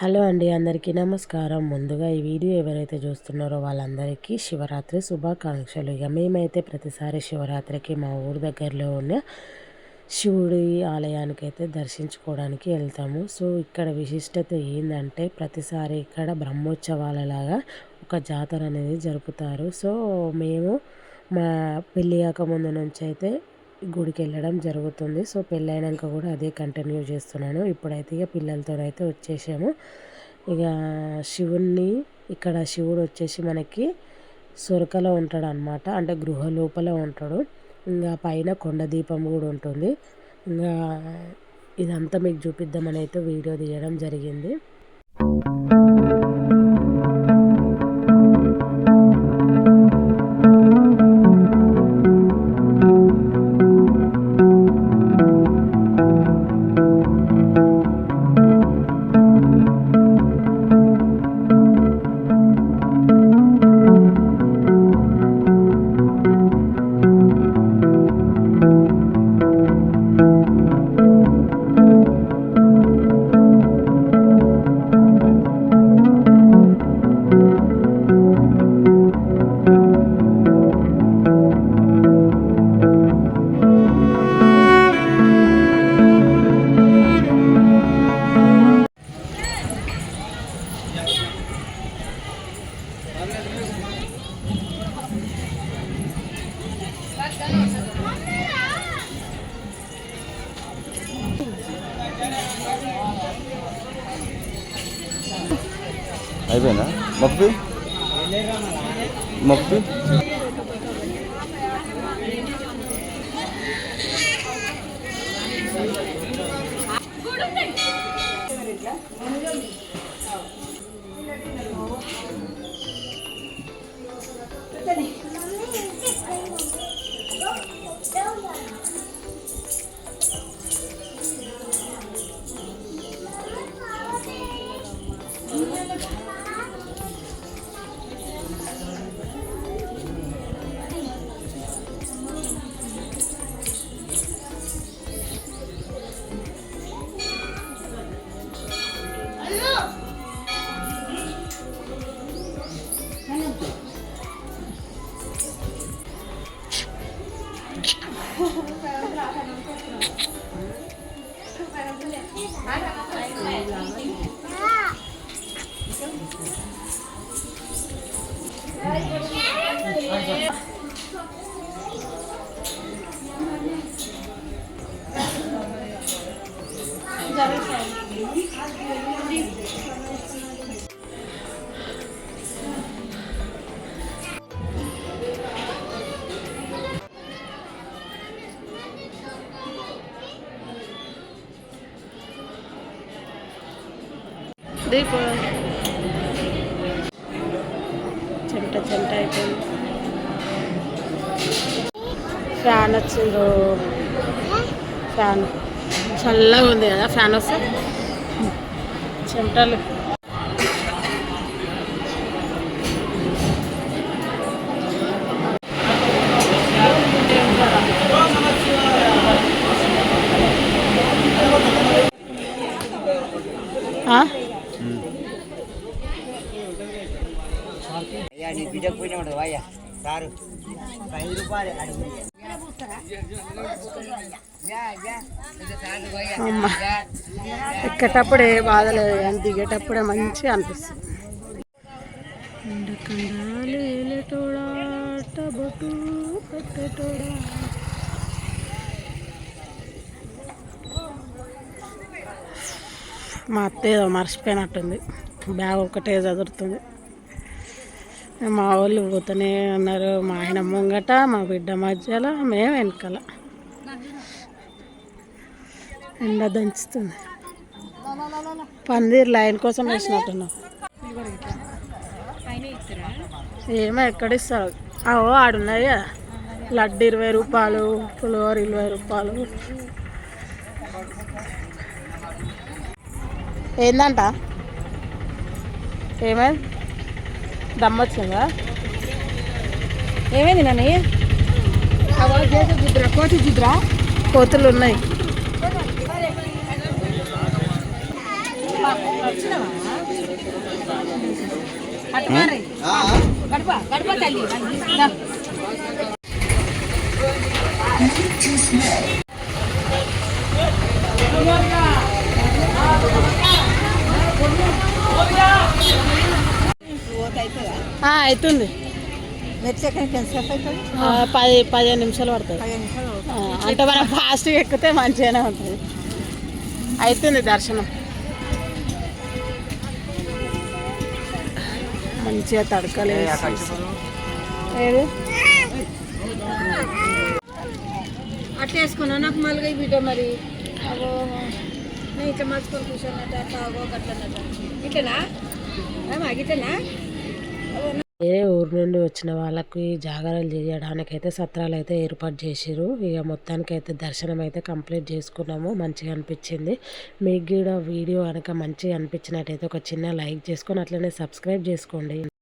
Hello అండి, అందరికీ నమస్కారం. ముందుగా ఈ వీడియో ఎవరైతే చూస్తున్నారో వాళ్ళందరికీ శివరాత్రి శుభాకాంక్షలు. ఇక మేమైతే ప్రతిసారి శివరాత్రికి మా ఊరి దగ్గరలో ఉన్న శివుడి ఆలయానికి అయితే దర్శించుకోవడానికి వెళ్తాము. సో ఇక్కడ విశిష్టత ఏంటంటే ప్రతిసారి ఇక్కడ బ్రహ్మోత్సవాలలాగా ఒక జాతర అనేది జరుపుతారు. సో మేము మా పెళ్ళి కాకముందు నుంచి అయితే గుడికి వెళ్ళడం జరుగుతుంది. సో పెళ్ళైనాక కూడా అదే కంటిన్యూ చేస్తున్నాను. ఇప్పుడైతే ఇక పిల్లలతోనైతే వచ్చేసాము. ఇక శివుణ్ణి ఇక్కడ శివుడు వచ్చేసి మనకి సొరకలో ఉంటాడు అనమాట, అంటే గృహ లోపల ఉంటాడు. ఇంకా పైన కొండ దీపం కూడా ఉంటుంది. ఇంకా ఇదంతా మీకు చూపిద్దామని అయితే వీడియో తీయడం జరిగింది. అయిపోయిందా మొక్కు మొక్కు చెమట అయిపోయింది. ఫ్యాన్ వచ్చిందో, ఫ్యాన్ చల్లగా ఉంది కదా, ఫ్యాన్ వస్తే చెమటలు. ఎక్కేటప్పుడే బాధ లేదు కానీ దిగేటప్పుడే మంచిగా అనిపిస్తుంది. మా అత్త ఏదో మర్చిపోయినట్టుంది, బ్యాగ్ ఒకటే చదువుతుంది. మా వాళ్ళు పోతూనే ఉన్నారు, మా ఆయన ముంగట, మా బిడ్డ మధ్యలో, మేము వెనకాల. ఎండ దంచుతుంది. పందిర్ లైన్ కోసం వేసినట్టున్నాం. ఏమో ఎక్కడ ఇస్తారు. అవో ఆడున్నాయి కదా, లడ్డు 20 రూపాయలు, పులిహోర 20 రూపాయలు. ఏందంట, ఏమైంది? దమ్మొచ్చిందా? ఏమైంది నన్ను? కోతులు ఉన్నాయి. అవుతుంది. 15 నిమిషాలు పడుతుంది. అంటే మనం ఫాస్ట్గా ఎక్కితే మంచిగానే ఉంటుంది. అవుతుంది దర్శనం. మంచిగా తడకలే అట్లా వేసుకున్నా నాకు మళ్ళీ బిడ్డ మరి అవో నేను ఇట్లా మర్చుకొని కూర్చోన్నట్టు అట్లా అవో అట్లన్నట్టు ఇట్లనా ఇట్లనా. వేరే ఊరు నుండి వచ్చిన వాళ్ళకి జాగారాలు చేయడానికైతే సత్రాలు అయితే ఏర్పాటు చేసిర్రు. ఇక మొత్తానికైతే దర్శనం అయితే కంప్లీట్ చేసుకున్నాము. మంచిగా అనిపించింది. మీకు కూడా వీడియో కనుక మంచిగా అనిపించినట్టయితే ఒక చిన్న లైక్ చేసుకొని అట్లనే సబ్స్క్రైబ్ చేసుకోండి.